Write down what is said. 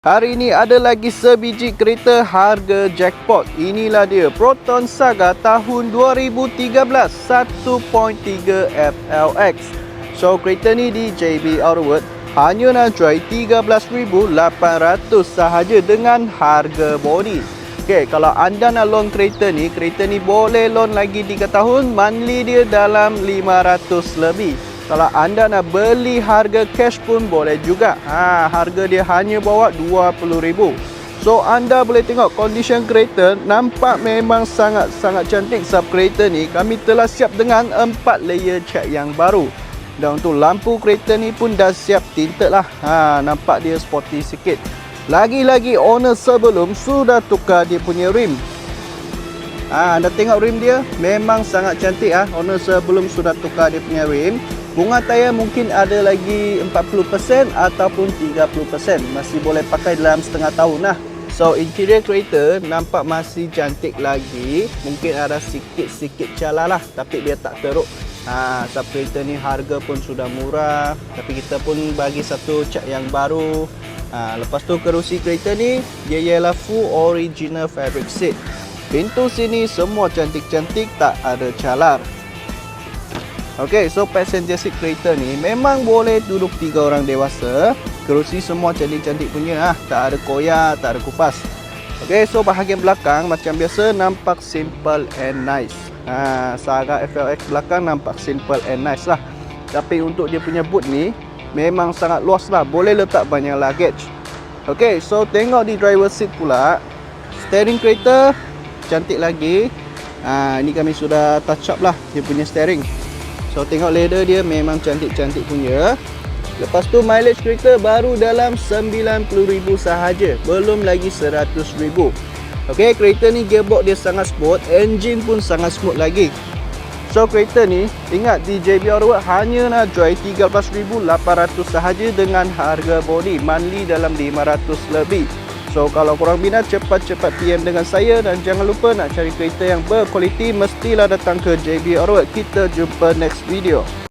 Hari ini ada lagi sebiji kereta harga jackpot. Inilah dia Proton Saga tahun 2013 1.3 FLX. So kereta ni di JB Autoworld hanya nak jual 13,800 sahaja dengan harga body. Okey, kalau anda nak loan kereta ni boleh loan lagi 3 tahun, monthly dia dalam 500 lebih. Kalau anda nak beli harga cash pun boleh juga. Harga dia hanya bawa 20,000. So anda boleh tengok condition kereta, nampak memang sangat cantik. Sebab kereta ni kami telah siap dengan 4 layer cat yang baru. Dan untuk lampu kereta ni pun dah siap tinted lah. Nampak dia sporty sikit. Lagi-lagi owner sebelum sudah tukar dia punya rim. Anda tengok rim dia memang sangat cantik. Owner sebelum sudah tukar dia punya rim. Bunga tayar mungkin ada lagi 40% ataupun 30%. Masih boleh pakai dalam setengah tahun lah. So interior kereta nampak masih cantik lagi. Mungkin ada sikit-sikit calar lah, tapi dia tak teruk. Sebab kereta ni harga pun sudah murah. Tapi kita pun bagi satu cat yang baru. Lepas tu kerusi kereta ni dia ialah full original fabric seat. Pintu sini semua cantik-cantik, tak ada calar. Okey, so passenger seat kereta ni memang boleh duduk 3 orang dewasa. Kerusi semua cantik-cantik punya. Tak ada koyak, tak ada kupas. Okey, so bahagian belakang macam biasa nampak simple and nice. Saga FLX belakang nampak simple and nice lah. Tapi untuk dia punya boot ni memang sangat luas lah. Boleh letak banyak luggage. Okey, so tengok di driver seat pula. Steering kereta cantik lagi. Ni kami sudah touch up lah dia punya steering. So tengok leather dia memang cantik-cantik punya. Lepas tu mileage kereta baru dalam 90,000 sahaja, belum lagi 100,000. Okey, kereta ni gearbox dia sangat smooth, engine pun sangat smooth lagi. So kereta ni ingat di JB Autoworld hanya nak jual 13,800 sahaja dengan harga body monthly dalam 500 lebih. So kalau korang minat, cepat-cepat PM dengan saya. Dan jangan lupa nak cari kereta yang berkualiti, mestilah datang ke JB Autoworld. Kita jumpa next video.